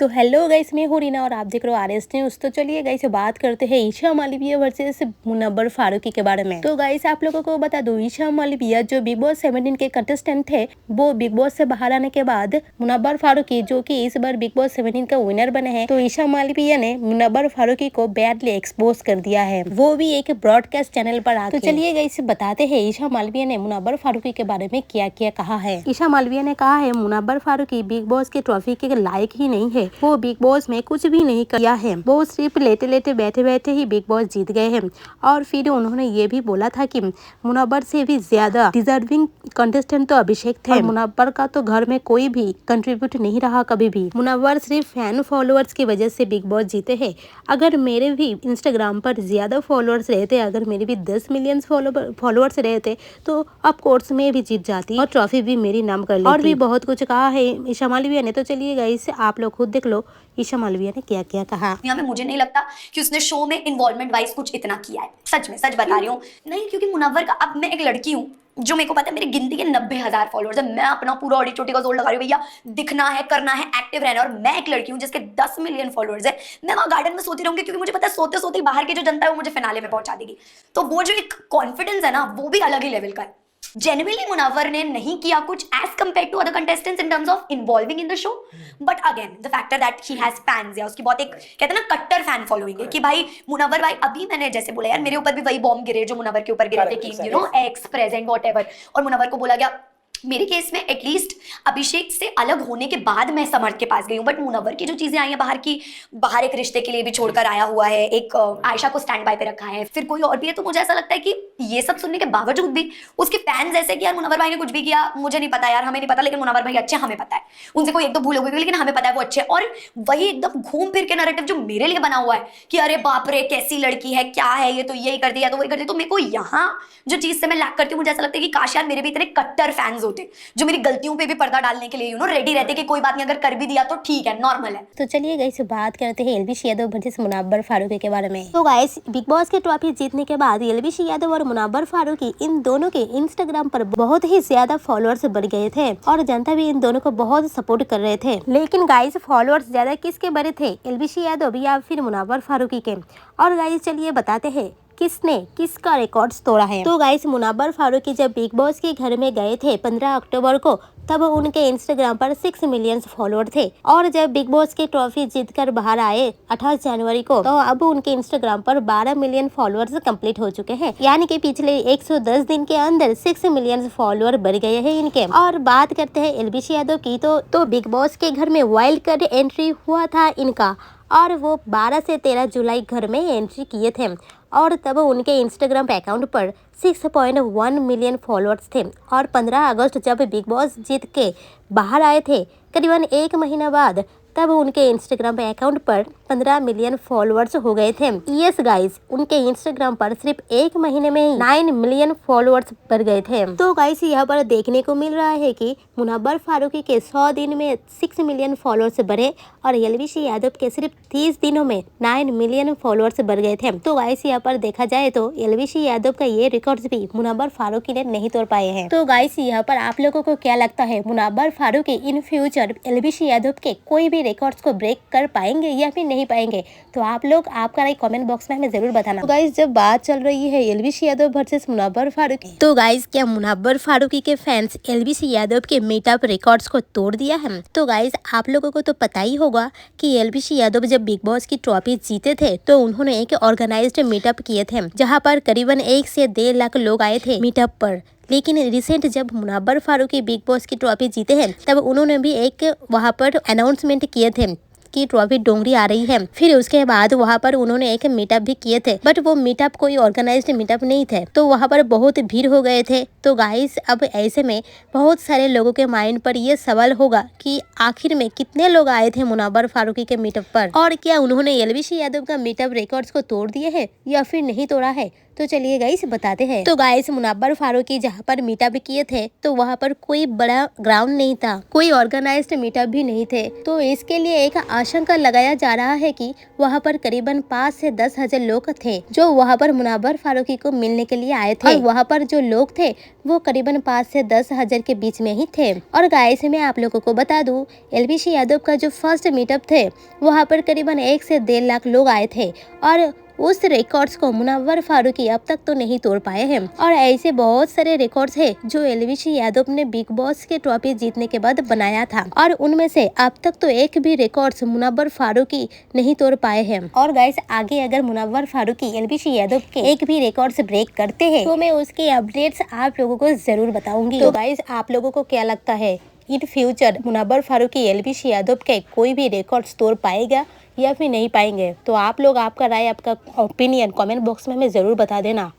तो hello guys, मैं हूँ रीना और आप देख रहे हो आरएस न्यूज़। तो चलिए गाइस बात करते हैं ईशा मालविया वर्सेस मुनव्वर फारूकी के बारे में। तो गाइस आप लोगों को बता दूं, ईशा मालविया जो बिग बॉस 17 के कंटेस्टेंट थे, वो बिग बॉस से बाहर आने के बाद मुनव्वर फारूकी जो कि इस बार बिग बॉस 17 का विनर बने हैं, तो ईशा मालविया ने मुनव्वर फारूकी को बैडली एक्सपोज कर दिया है, वो भी एक ब्रॉडकास्ट चैनल पर आके। तो चलिए गाइस बताते हैं ईशा मालविया ने मुनव्वर फारूकी के बारे में क्या क्या कहा है। ईशा मालविया ने कहा है मुनव्वर फारूकी बिग बॉस के ट्रॉफी के लायक ही नहीं है, वो बिग बॉस में कुछ भी नहीं किया है, वो सिर्फ लेटे लेटे बैठे बैठे ही बिग बॉस जीत गए हैं। और फिर उन्होंने ये भी बोला था कि मुनव्वर से भी ज्यादा डिजर्विंग कंटेस्टेंट तो अभिषेक थे, मुनव्वर का तो घर में कोई भी कंट्रीब्यूट नहीं रहा कभी भी। मुनव्वर सिर्फ फैन फॉलोअर्स की वजह से बिग बॉस जीते हैं। अगर मेरे भी इंस्टाग्राम पर ज्यादा फॉलोअर्स रहते, अगर मेरे भी 10 मिलियन फॉलोअर्स रहते, तो ऑफ कोर्स मैं भी जीत जाती और ट्रॉफी भी मेरी नाम कर लेती। और भी बहुत कुछ कहा है ईशा मालविया ने। तो चलिए गाइस आप लोग खुद देख लो ईशा मालविया ने क्या क्या कहा। यहाँ में मुझे नहीं लगता कि उसने शो में इन्वॉल्वमेंट वाइज कुछ इतना किया है, सच में, सच बता रही हूँ। नहीं, क्योंकि मुनव्वर का, अब मैं एक लड़की हूँ जो मेरे को पता है मेरी गिनती के 90,000 फॉलोअर्स है, मैं अपना पूरा ऑडी चोटी का जोर लगा रही हूँ भैया, दिखना है, करना है, एक्टिव रहना है। और मैं एक लड़की हूँ जिसके 10 मिलियन फॉलोअर्स है, मैं वहाँ गार्डन में सोती रहूंगी, क्योंकि मुझे पता है सोते सोते बाहर की जो जनता है वो मुझे फिनाले में पहुंचा देगी। तो वो जो एक कॉन्फिडेंस है ना, वो भी अलग ही लेवल का है। जेन्युइनली मुनव्वर ने नहीं किया कुछ as compare to other contestants in terms of involving in the show, but again the factor that he has fans, या उसकी बहुत एक कहते हैं ना कट्टर फैन फॉलोइंग है कि भाई मुनव्वर भाई, अभी मैंने जैसे बोला यार, मेरे ऊपर भी वही बॉम्ब गिरे जो मुनव्वर के ऊपर गिरे थे कि you know x present whatever, और मुनव्वर को बोला गया। मेरे केस में एटलीस्ट अभिषेक से अलग होने के बाद मैं समर्थ के पास गई हूँ, बट मुनव्वर की जो चीजें आई हैं बाहर एक रिश्ते के लिए भी छोड़कर आया हुआ है, एक आयशा को स्टैंड बाय पे रखा है, फिर कोई और भी है। तो मुझे ऐसा लगता है कि ये सब सुनने के बावजूद भी उसके फैंस ऐसे कि यार मुनव्वर भाई ने कुछ भी किया मुझे नहीं पता यार, हमें नहीं पता, लेकिन मुनव्वर भाई अच्छे, हमें पता है, उनसे कोई एक दो भूल हो गई लेकिन हमें पता है वो अच्छे। और वही एकदम घूम फिर के नैरेटिव जो मेरे लिए बना हुआ है कि अरे बाप रे कैसी लड़की है, क्या है ये, तो यही कर दिया तो वही कर दिया। तो मेरे को यहाँ जो चीज से मैं लैक करती हूँ, मुझे ऐसा लगता है कि काश यार मेरे भी इतने कट्टर फैंस होते जो मेरी गलतियों पे भी पर्दा डालने के लिए रेडी रहते कि कोई बात नहीं, अगर कर भी दिया तो ठीक है, नॉर्मल है। तो चलिए गाइस बात करते हैं एलवीशी यादव वर्सेस मुनव्वर फारूकी के बारे में। तो गाइस बिग बॉस के ट्रॉफी जीतने के बाद एलवीशी यादव और मुनव्वर फारूकी इन दोनों के इंस्टाग्राम पर बहुत ही ज्यादा फॉलोअर्स बढ़ गए थे और जनता भी इन दोनों को बहुत सपोर्ट कर रहे थे। लेकिन गाइस फॉलोअर्स ज्यादा किसके बढ़े थे, एलवीशी यादव या फिर मुनव्वर फारूकी के? और गाइस चलिए बताते हैं किसने किसका रिकॉर्ड्स तोड़ा है। तो गाइस मुनव्वर फारूकी जब बिग बॉस के घर में गए थे 15 अक्टूबर को, तब उनके इंस्टाग्राम पर 6 मिलियन फॉलोअर थे। और जब बिग बॉस की ट्रॉफी जीतकर बाहर आए 28 जनवरी को, तो अब उनके इंस्टाग्राम पर 12 मिलियन फॉलोअर्स कंप्लीट हो चुके हैं, यानी कि पिछले 110 दिन के अंदर 6 मिलियन फॉलोअर बढ़ गए हैं इनके। और बात करते हैं एलवीशी यादव की, तो बिग बॉस के घर में वाइल्ड कार्ड एंट्री हुआ था इनका, और वो 12 से 13 जुलाई घर में एंट्री किए थे, और तब उनके इंस्टाग्राम अकाउंट पर 6.1 मिलियन फॉलोअर्स थे। और 15 अगस्त जब बिग बॉस जीत के बाहर आए थे, करीबन 1 महीना बाद, तब उनके इंस्टाग्राम अकाउंट पर 15 मिलियन फॉलोअर्स हो गए थे। यस गाइस, उनके इंस्टाग्राम पर सिर्फ 1 महीने में 9 मिलियन फॉलोअर्स बढ़ गए थे। तो गाइस यहाँ पर देखने को मिल रहा है कि मुनव्वर फारूकी के 100 दिन में 6 मिलियन फॉलोअर्स बढ़े और एलवीशी यादव के सिर्फ 30 दिनों में 9 मिलियन फॉलोअर्स बढ़ गए थे। तो गाइस यहाँ पर देखा जाए तो एलवीशी यादव का ये रिकॉर्ड्स भी मुनव्वर फारूकी ने नहीं तोड़ पाए हैं। तो गाइस यहाँ पर आप लोगों को क्या लगता है, मुनव्वर फारूकी इन फ्यूचर एलवीशी यादव के कोई भी रिकॉर्ड्स को ब्रेक कर पाएंगे या फिर नहीं पाएंगे? तो आप लोग आपका राय कमेंट बॉक्स में हमें जरूर बताना। तो गाइस जब बात चल रही है एलवीशी यादव वर्सेस मुनव्वर फारूकी, तो गाइस क्या मुनव्वर फारूकी के फैंस एलवीशी यादव के मीटअप रिकॉर्ड्स को तोड़ दिया है? तो गाइस आप लोगों को तो पता ही होगा कि एलवीशी यादव जब बिग बॉस की ट्रॉफी जीते थे, तो उन्होंने एक ऑर्गेनाइज्ड मीटअप किए थे, जहाँ पर करीबन 1 से 1.5 लाख लोग आए थे मीटअप पर। लेकिन रिसेंट जब मुनव्वर फारूकी बिग बॉस की ट्रॉफी जीते हैं, तब उन्होंने भी एक वहाँ पर अनाउंसमेंट किए थे कि ट्रॉफी डोंगरी आ रही है। फिर उसके बाद वहाँ पर उन्होंने एक मीटअप भी किए थे, बट वो मीटअप कोई ऑर्गेनाइज्ड मीटअप नहीं थे, तो वहाँ पर बहुत भीड़ हो गए थे। तो गाइस अब ऐसे में बहुत सारे लोगों के माइंड पर ये सवाल होगा कि आखिर में कितने लोग आए थे मुनव्वर फारूकी के मीटअप पर, और क्या उन्होंने एलवीशी यादव का मीटअप रिकॉर्ड्स को तोड़ दिए हैं या फिर नहीं तोड़ा है? तो चलिए गाइस बताते हैं। तो गाइस मुनव्वर फारूकी जहाँ पर मीटअप किए थे तो वहाँ पर कोई बड़ा ग्राउंड नहीं था, कोई ऑर्गेनाइज्ड मीटअप भी नहीं थे। तो इसके लिए एक आशंका लगाया जा रहा है कि वहाँ पर करीबन 5 से 10 हजार लोग थे जो वहाँ पर मुनव्वर फारूकी को मिलने के लिए आए थे। और वहाँ पर जो लोग थे वो करीबन 5 से 10 हजार के बीच में ही थे। और गाइस मैं आप लोगों को बता दूं, एलबीसी यादव का जो फर्स्ट मीटअप थे वहाँ पर करीबन 1 से 1.5 लाख लोग आए थे और उस रिकॉर्ड्स को मुनव्वर फारूकी अब तक तो नहीं तोड़ पाए हैं। और ऐसे बहुत सारे रिकॉर्ड्स हैं जो एलबीसी यादव ने बिग बॉस के ट्रॉफी जीतने के बाद बनाया था और उनमें से अब तक तो एक भी रिकॉर्ड्स मुनव्वर फारूकी नहीं तोड़ पाए हैं। और गाइस आगे अगर मुनव्वर फारूकी एलबीसी यादव के एक भी रिकॉर्ड्स ब्रेक करते हैं तो मैं उसके अपडेट्स आप लोगों को जरूर बताऊंगी। तो गाइस आप लोगों को क्या लगता है, इन फ्यूचर मुनव्वर फारूकी एलबीसी यादव के कोई भी रिकॉर्ड्स तोड़ पाएगा या फिर नहीं पाएंगे? तो आप लोग आपका राय, आपका ओपिनियन कमेंट बॉक्स में हमें ज़रूर बता देना।